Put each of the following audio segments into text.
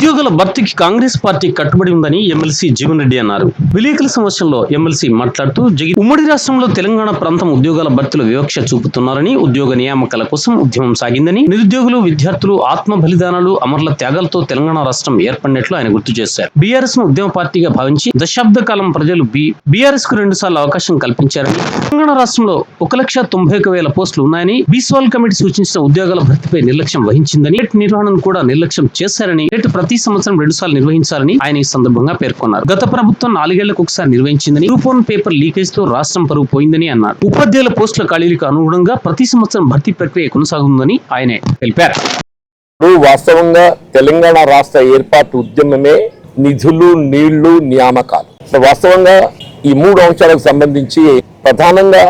ఉద్యోగుల భర్తీకి కాంగ్రెస్ పార్టీ కట్టుబడి ఉందని ఎమ్మెల్సీ జీవన్ రెడ్డి అన్నారు. విలేకరుల సమావేశంలో ఎమ్మెల్సీ మాట్లాడుతూ ఉమ్మడి రాష్ట్రంలో తెలంగాణ ప్రాంతం ఉద్యోగాల భర్తీలో వివక్ష చూపుతున్నారని, ఉద్యోగ నియామకాల కోసం ఉద్యమం సాగిందని, నిరుద్యోగులు, విద్యార్థులు ఆత్మ బలిదానాలు, అమరుల త్యాగాలతో తెలంగాణ రాష్ట్రం ఏర్పడినట్లు ఆయన గుర్తు చేశారు. బీఆర్ఎస్ ను ఉద్యమ పార్టీగా భావించి దశాబ్ద కాలం ప్రజలు బీఆర్ఎస్ కు 2 సార్లు అవకాశం కల్పించారని, తెలంగాణ రాష్ట్రంలో 1,91,000 పోస్టులు ఉన్నాయని, బీస్వాల్ కమిటీ సూచించిన ఉద్యోగాల భర్తీపై నిర్లక్ష్యం వహించిందని, నిర్వహణను కూడా నిర్లక్ష్యం చేశారని, ప్రతి సంవత్సరం 2 సార్లు నిర్వహించాలని ఆయన ఈ సందర్భంగా పేర్కొన్నారు. గత ప్రభుత్వం 4 ఏళ్లకు ఒకసారి నిర్వహించిందని, గ్రూప్ 1 పేపర్ లీకేజ్ తో రాష్ట్రం పరువు పోయిందని అన్నారు. ఉపాధ్యాయుల పోస్టుల ఖాళీలకు అనుగుణంగా ప్రతి సంవత్సరం భర్తీ ప్రక్రియ కొనసాగుతుందని ఆయన తెలిపారు. వాస్తవంగా తెలంగాణ రాష్ట్ర ఏర్పాటు ఉద్యమమే నిధులు, నీళ్లు, నియామకాలు. వాస్తవంగా ఈ 3 అంశాలకు సంబంధించి ప్రధానంగా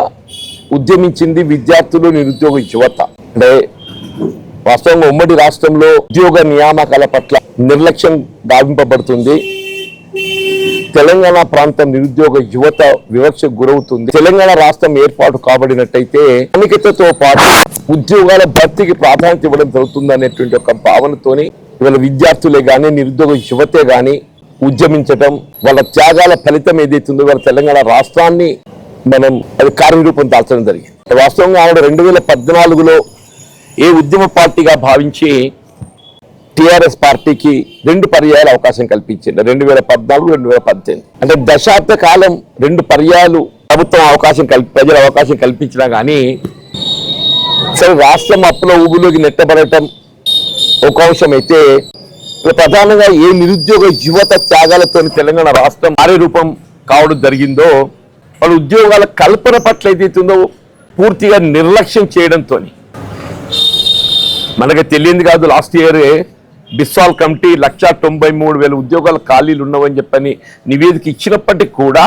ఉద్యమించింది విద్యార్థులు, నిరుద్యోగ యువత. అంటే వాస్తవంగా ఉమ్మడి రాష్ట్రంలో ఉద్యోగ నియామకాల పట్ల నిర్లక్ష్యం భావింపబడుతుంది. తెలంగాణ ప్రాంతం నిరుద్యోగ యువత వివక్షకు గురవుతుంది. తెలంగాణ రాష్ట్రం ఏర్పాటు కాబడినట్టయితే స్థానికతతో పాటు ఉద్యోగాల భర్తీకి ప్రాధాన్యత ఇవ్వడం జరుగుతుంది అనేటువంటి ఒక భావనతోని ఇవాళ విద్యార్థులే గాని, నిరుద్యోగ యువతే గాని ఉద్యమించటం, వాళ్ళ త్యాగాల ఫలితం ఏదైతుందో వాళ్ళ తెలంగాణ రాష్ట్రాన్ని మనం అది కార్యరూపం దాల్చడం జరిగింది. వాస్తవంగా ఆవిడ 2014లో ఏ ఉద్యమ పార్టీగా భావించి టిఆర్ఎస్ పార్టీకి 2 పర్యాయాలు అవకాశం కల్పించింది. 2014, 2018. అంటే దశాబ్ద కాలం 2 పర్యాయాలు ప్రభుత్వం ప్రజల అవకాశం కల్పించినా కానీ సరే రాష్ట్రం అప్పుల ఊబులోకి నెట్టబడటం ఒక అంశం అయితే, ప్రధానంగా ఏ నిరుద్యోగ యువత త్యాగాలతో తెలంగాణ రాష్ట్రం కార్యరూపం కావడం జరిగిందో వాళ్ళ ఉద్యోగాల కల్పన పట్ల ఏదైతుందో పూర్తిగా నిర్లక్ష్యం చేయడంతో మనకి తెలియంది కాదు. లాస్ట్ ఇయర్ బిస్వాల్ కమిటీ 1,93,000 ఉద్యోగాల ఖాళీలు ఉన్నవని చెప్పని నివేదిక ఇచ్చినప్పటికీ కూడా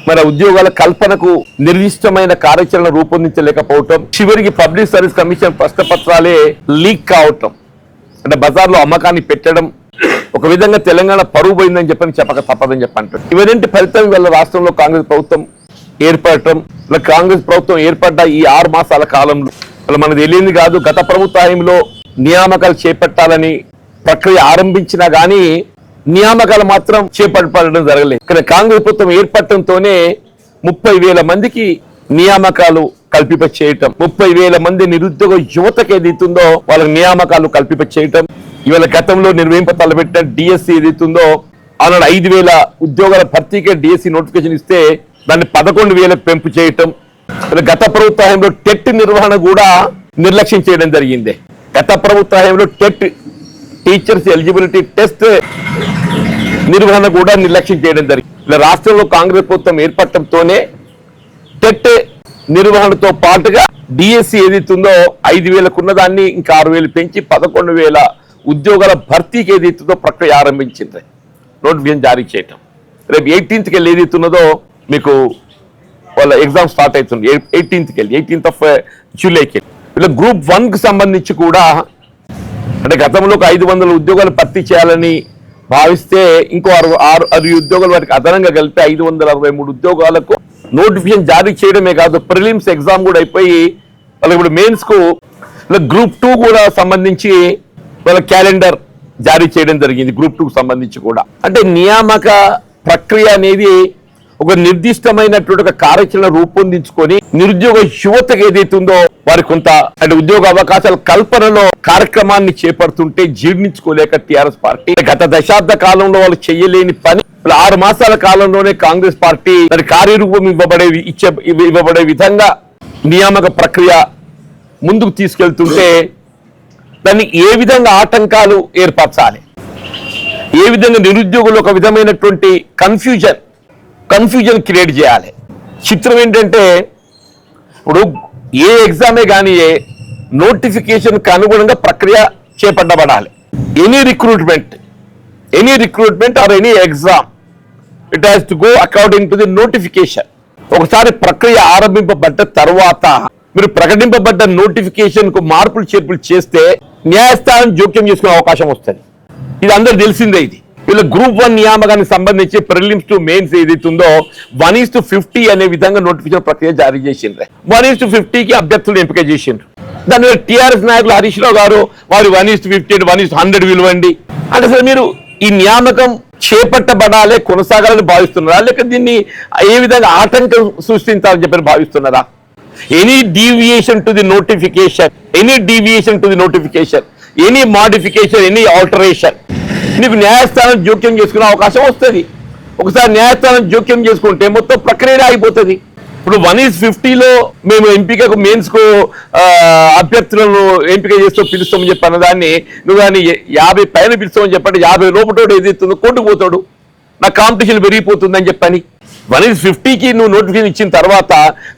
మన ఉద్యోగాల కల్పనకు నిర్దిష్టమైన కార్యాచరణ రూపొందించలేకపోవటం, చివరికి పబ్లిక్ సర్వీస్ కమిషన్ ప్రశ్నపత్రాలే లీక్ కావటం, అంటే బజార్లో అమ్మకాన్ని పెట్టడం, ఒక విధంగా తెలంగాణ పరువు పోయిందని చెప్పక తప్పదని చెప్పంటారు. ఇవన్నీ ఫలితం వల్ల రాష్ట్రంలో కాంగ్రెస్ ప్రభుత్వం ఏర్పడటం, కాంగ్రెస్ ప్రభుత్వం ఏర్పడ్డ ఈ 6 మాసాల కాలంలో మనకు తెలియంది కాదు. గత ప్రభుత్వ హయాంలో నియామకాలు చేపట్టాలని ప్రక్రియ ఆరంభించినా గానీ నియామకాలు మాత్రం చేపట్టడం జరగలేదు. కానీ కాంగ్రెస్ ప్రభుత్వం ఏర్పడటంతోనే 30,000 మందికి నియామకాలు కల్పింప చేయటం, 30,000 మంది నిరుద్యోగ యువతకు ఏదైతుందో వాళ్ళకి నియామకాలు కల్పింప చేయటం, ఇవాళ గతంలో తలపెట్టిన డిఎస్సి ఏదైతుందో ఆనాడు 5,000 ఉద్యోగాల భర్తీకే డిఎస్సి నోటిఫికేషన్ ఇస్తే దాన్ని 11,000 పెంపు చేయటం, గత ప్రభుత్వ హయాంలో టెట్ నిర్వహణ కూడా నిర్లక్ష్యం చేయడం జరిగింది. గత ప్రభుత్వ హయాంలో టెట్ టీచర్స్ ఎలిజిబిలిటీ టెస్ట్ నిర్వహణ కూడా నిర్లక్ష్యం చేయడం జరిగింది. ఇలా రాష్ట్రంలో కాంగ్రెస్ ప్రభుత్వం ఏర్పడటంతోనే టెట్ నిర్వహణతో పాటుగా డిఎస్సి ఏదైతుందో 5,000 ఉన్నదాన్ని ఇంకా 6,000 పెంచి 11,000 ఉద్యోగాల భర్తీకి ఏదైతుందో ప్రక్రియ ఆరంభించింది. నోటిఫికేషన్ జారీ చేయటం. రేపు 18th వెళ్ళి ఏదైతున్నదో మీకు వాళ్ళ ఎగ్జామ్ స్టార్ట్ అవుతుంది. 18th జూలైకి. ఇలా గ్రూప్ 1కి సంబంధించి కూడా అంటే గతంలో 500 ఉద్యోగాలు భర్తీ చేయాలని భావిస్తే ఇంకో 6 ఉద్యోగాలు వాటికి అదనంగా కలిపి 563 ఉద్యోగాలకు నోటిఫికేషన్ జారీ చేయడమే కాదు, ప్రిలిమ్స్ ఎగ్జామ్ కూడా అయిపోయి వాళ్ళకి ఇప్పుడు మెయిన్స్ కు గ్రూప్ 2 కూడా సంబంధించి వాళ్ళ క్యాలెండర్ జారీ చేయడం జరిగింది. గ్రూప్ 2కు సంబంధించి కూడా అంటే నియామక ప్రక్రియ అనేది ఒక నిర్దిష్టమైనటువంటి ఒక కార్యాచరణ రూపొందించుకొని నిరుద్యోగ యువతకు ఏదైతుందో వారి కొంత అంటే ఉద్యోగ అవకాశాల కల్పనలో కార్యక్రమాన్ని చేపడుతుంటే జీర్ణించుకోలేక టిఆర్ఎస్ పార్టీ గత దశాబ్ద కాలంలో వాళ్ళు చేయలేని పని 6 మాసాల కాలంలోనే కాంగ్రెస్ పార్టీ దాని కార్యరూపం ఇవ్వబడే విధంగా నియామక ప్రక్రియ ముందుకు తీసుకెళ్తుంటే దాన్ని ఏ విధంగా ఆటంకాలు ఏర్పరచాలి, ఏ విధంగా నిరుద్యోగులు ఒక విధమైనటువంటి కన్ఫ్యూజన్ క్రియేట్ చేయాలి. చిత్రం ఏంటంటే ఇప్పుడు ఏ ఎగ్జామే కానీ నోటిఫికేషన్కి అనుగుణంగా ప్రక్రియ చేపట్టబడాలి. Any recruitment or any exam it has to go according to the notification. ఒకసారి ప్రక్రియ ఆరంభింపబడ్డ తర్వాత మీరు ప్రకటింపబడ్డ నోటిఫికేషన్ కు మార్పులు చేర్పులు చేస్తే న్యాయస్థానం జోక్యం చేసుకునే అవకాశం వస్తుంది. ఇది అందరూ తెలిసిందే. ఇది వీళ్ళ గ్రూప్ 1 నియామకానికి సంబంధించి ప్రిలిమ్స్ టు మెయిన్స్ ఏదైతుందో 1:50 అనే విధంగా నోటిఫికేషన్ ప్రక్రియ జారీ చేసిండ్రు. 1:50కి అభ్యర్థులు ఎంపిక చేసిండ్రు. దాని టీఆర్ఎస్ నాయకులు హరీష్ రావు గారు వారు 1:50 1:100 విలువండి అంటే అసలు మీరు ఈ నియామకం చేపట్టబడాలే కొనసాగాలని భావిస్తున్నారా, లేక దీన్ని ఏ విధంగా ఆటంకం సృష్టించాలని చెప్పి భావిస్తున్నారా? Any deviation to the notification, any modification, any alteration, నీకు న్యాయస్థానం జోక్యం చేసుకునే అవకాశం వస్తుంది. ఒకసారి న్యాయస్థానం జోక్యం చేసుకుంటే మొత్తం ప్రక్రియ ఆగిపోతుంది. ఇప్పుడు 1:50లో మేము ఎంపికకు మెయిన్స్ కు అభ్యర్థులను ఎంపిక చేస్తూ పిలుస్తామని చెప్పి అన్నదాన్ని నువ్వు దాన్ని 50 పైన పిలుస్తామని చెప్పండి, 50 లోపల ఏదైతుందో కోర్టుకు పోతాడు, నా కాంపిటీషన్ పెరిగిపోతుందని చెప్పని. 1:50కి నువ్వు నోటిఫికేషన్ ఇచ్చిన తర్వాత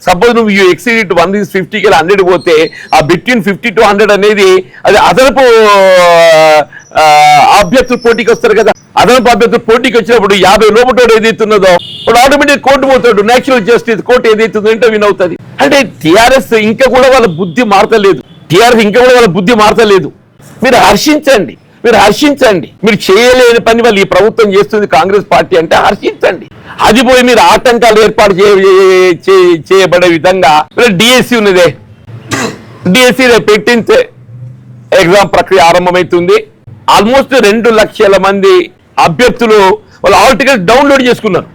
సపోజ్ నువ్వు యూ ఎక్సీడ్ 1:50కి 100 పోతే ఆ బిట్వీన్ 50 to 100 అనేది అది అదనపు అభ్యర్థులు పోటీకి వస్తారు కదా. అదనపు అభ్యర్థులు పోటీకి వచ్చినప్పుడు 50 లోపల ఏదైతున్నదో ఇప్పుడు ఆటోమేటిక్ కోర్టు పోతాడు, నేచురల్ జస్టిస్ కోర్టు ఏదైతుందో ఇంటర్వ్యూ అవుతుంది. అంటే టీఆర్ఎస్ ఇంకా కూడా వాళ్ళ బుద్ధి మారతలేదు. మీరు హర్షించండి. మీరు చేయలేని పని వాళ్ళు ఈ ప్రభుత్వం చేస్తుంది కాంగ్రెస్ పార్టీ అంటే హర్షించండి. అది పోయి మీరు ఆటంకాలు ఏర్పాటు చేయబడే విధంగా డిఎస్సి ఉన్నదే, డిఎస్సి పెట్టించే ఎగ్జామ్ ప్రక్రియ ఆరంభమవుతుంది. ఆల్మోస్ట్ 2 లక్షల మంది అభ్యర్థులు వాళ్ళు ఆల్ టికెట్ డౌన్లోడ్ చేసుకున్నారు.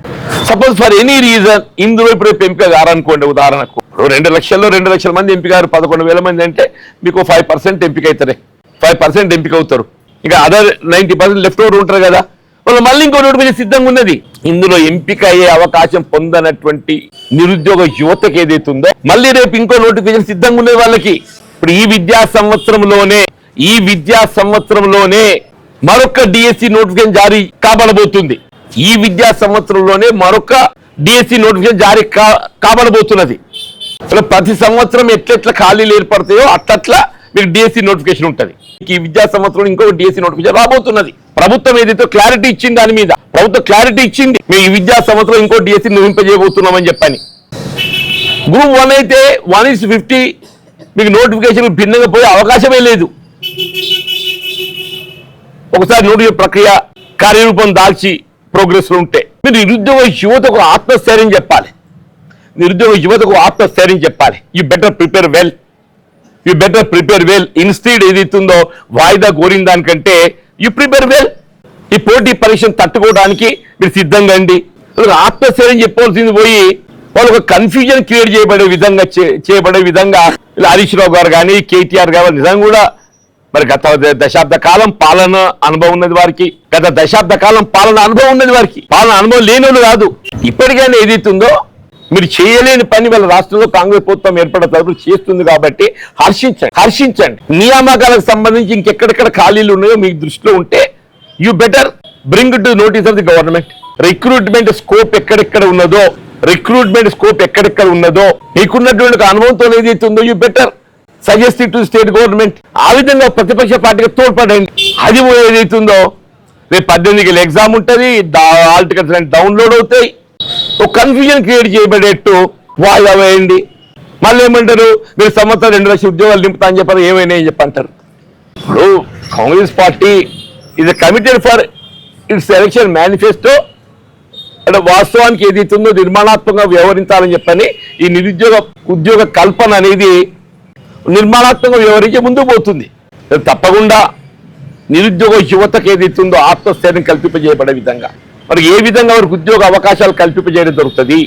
సపోజ్ ఫర్ ఎనీ రీజన్ ఇందులో ఇప్పుడు ఎంపిక గారనుకోండి, ఉదాహరణకు 2 లక్షల మంది ఎంపిక గారు 11,000 మంది అంటే మీకు 5% ఎంపిక అవుతారే, 5% ఎంపిక అవుతారు. ఇంకా అదర్ 90% లెఫ్ట్ ఓవర్ ఉంటారు కదా, వాళ్ళు మళ్ళీ ఇంకో నోటిఫికేషన్ సిద్ధంగా ఉన్నది. ఇందులో ఎంపిక అయ్యే అవకాశం పొందనటువంటి నిరుద్యోగ యువతకి ఏదైతుందో మళ్ళీ రేపు ఇంకో నోటిఫికేషన్ సిద్ధంగా ఉన్నది వాళ్ళకి. ఇప్పుడు ఈ విద్యా సంవత్సరంలోనే మరొక డిఎస్సి నోటిఫికేషన్ జారీ కాబడబోతుంది. కాబడబోతున్నది. ప్రతి సంవత్సరం ఎట్లెట్లా ఖాళీలు ఏర్పడతాయో అట్లట్లా మీకు డిఎస్సి నోటిఫికేషన్ ఉంటుంది. ఈ విద్యా సంవత్సరం ఇంకో డిఎస్సి నోటిఫికేషన్ రాబోతున్నది. ప్రభుత్వం ఏదైతే క్లారిటీ ఇచ్చింది దాని మీద మేము ఈ విద్యా సంవత్సరం ఇంకో డిఎస్సి నిర్వహింపజేయబోతున్నామని చెప్పని. గ్రూప్ 1 అయితే 1:50 మీకు నోటిఫికేషన్ భిన్నంగా పోయే అవకాశమే లేదు. ఒకసారి నోటిఫికేషన్ ప్రక్రియ కార్యరూపం దాల్చి ప్రోగ్రెస్ ఉంటే మీరు నిరుద్యోగ యువతకు ఆత్మస్థైర్యం చెప్పాలి. You better prepare well. Institute ఏదైతుందో వాయిదా కోరిన దానికంటే యూ ప్రిపేర్ వెల్. ఈ పోటీ పరీక్షను తట్టుకోవడానికి మీరు సిద్ధంగా అండి. ఆత్మస్థైర్యం చెప్పవలసింది పోయి వాళ్ళు ఒక కన్ఫ్యూజన్ క్రియేట్ చేయబడే విధంగా హరీష్ రావు గారు కానీ కేటీఆర్ గారు నిజంగా కూడా మరి గత దశాబ్ద కాలం పాలన అనుభవం ఉన్నది వారికి, పాలన అనుభవం లేని వాళ్ళు కాదు. ఇప్పటికైనా ఏదైతుందో మీరు చేయలేని పని వాళ్ళ రాష్ట్రంలో కాంగ్రెస్ ప్రభుత్వం ఏర్పడిన తరపున చేస్తుంది కాబట్టి హర్షించండి. నియామకాలకు సంబంధించి ఇంకెక్కడెక్కడ ఖాళీలు ఉన్నాయో మీకు దృష్టిలో ఉంటే you better bring to notice of the government. Recruitment scope ఎక్కడెక్కడ ఉన్నదో మీకున్నటువంటి అనుభవంతో ఏదైతుందో you better suggest to state government. ఆ విధంగా ప్రతిపక్ష పార్టీకి తోడ్పడండి. అది ఏదైతుందో రేపు 18కి ఎగ్జామ్ ఉంటుంది, ఆల్ టికెట్స్ డౌన్లోడ్ అవుతాయి. ఒక కన్ఫ్యూజన్ క్రియేట్ చేయబడేట్టు వాయిదా వేయండి. మళ్ళీ ఏమంటారు, మీరు సంవత్సరం 2 లక్షల ఉద్యోగాలు నింపుతా అని చెప్పారు, ఏమైనా చెప్పంటారు. ఇప్పుడు Congress party is committed for it's election manifesto. అంటే వాస్తవానికి ఏదైతుందో నిర్మాణాత్మకంగా వ్యవహరించాలని చెప్పని ఈ ఉద్యోగ కల్పన అనేది నిర్మాణాత్మకంగా వ్యవహరించి ముందుకు పోతుంది. తప్పకుండా నిరుద్యోగ యువతకు ఏదైతుందో ఆత్మస్థైర్యం కల్పింపజేయబడే విధంగా మరి ఏ విధంగా వారికి ఉద్యోగ అవకాశాలు కల్పింపజేయడం దొరుకుతుంది.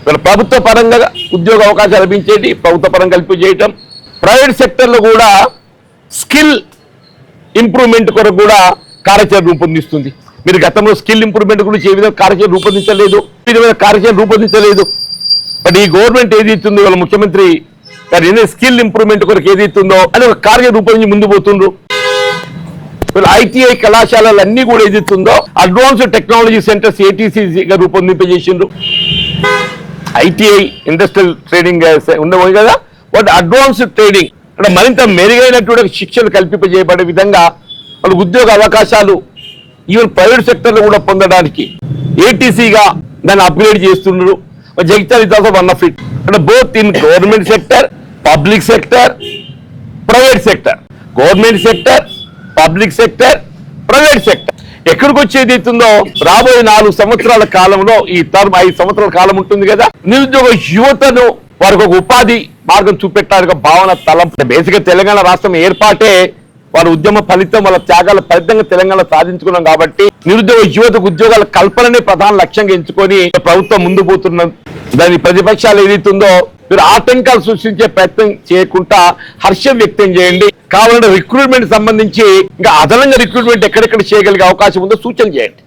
మరి ప్రభుత్వ పరంగా ఉద్యోగ అవకాశాలు లభించేది ప్రభుత్వ పరంగా కల్పించేయటం, ప్రైవేట్ సెక్టర్లో కూడా స్కిల్ ఇంప్రూవ్మెంట్ కొరకు కూడా కార్యాచరణ రూపొందిస్తుంది. మీరు గతంలో స్కిల్ ఇంప్రూవ్మెంట్ గురించి ఏ విధంగా కార్యాచరణ రూపొందించలేదు. బట్ ఈ గవర్నమెంట్ ఏదైతుందో వాళ్ళ ముఖ్యమంత్రి గారు స్కిల్ ఇంప్రూవ్మెంట్ కొరకు ఏదైతుందో అని ఒక కార్యాచరణ రూపొందించి ముందు పోతుండ్రు. ఐటీఐ కళాశాలన్నీ కూడా ఏదైతుందో అడ్వాన్స్డ్ టెక్నాలజీ సెంటర్స్ ఏటీసీగా రూపొందింపజేసిండ్రు. ఐటీఐ ఇండస్ట్రియల్ ట్రైనింగ్ ఉండబోయి కదా, వాటి అడ్వాన్స్డ్ ట్రైనింగ్ అంటే మరింత మెరుగైనటువంటి శిక్షణ కల్పింపజేయబడే విధంగా వాళ్ళ ఉద్యోగ అవకాశాలు ఈవెన్ ప్రైవేట్ సెక్టర్లో కూడా పొందడానికి ఏటీసీగా దాన్ని అప్గ్రేడ్ చేస్తున్నారు. Jagtial is also one of it. అంటే both in government sector, public sector, private sector. Private sector ఎక్కడికి వచ్చేది అవుతుందో రాబోయే 4 సంవత్సరాల కాలంలో ఈ టర్మ్ 5 సంవత్సరాల కాలం ఉంటుంది కదా, నిరుద్యోగ యువతను వారికి ఒక ఉపాధి మార్గం చూపెట్టాలి భావన తలం. బేసిక్గా తెలంగాణ రాష్ట్రం ఏర్పాటే వారి ఉద్యమ ఫలితం, వాళ్ళ త్యాగాల ఫలితంగా తెలంగాణ సాధించుకున్నాం. కాబట్టి నిరుద్యోగ యువతకు ఉద్యోగాల కల్పననే ప్రధాన లక్ష్యంగా ఎంచుకొని ప్రభుత్వం ముందు పోతున్న దాని ప్రతిపక్షాలు ఏదైతుందో మీరు ఆటంకాలు సృష్టించే ప్రయత్నం చేయకుండా హర్షం వ్యక్తం చేయండి. కావాలంటే రిక్రూట్మెంట్ సంబంధించి ఇంకా అదనంగా రిక్రూట్మెంట్ ఎక్కడెక్కడ చేయగలిగే అవకాశం ఉందో సూచన చేయండి.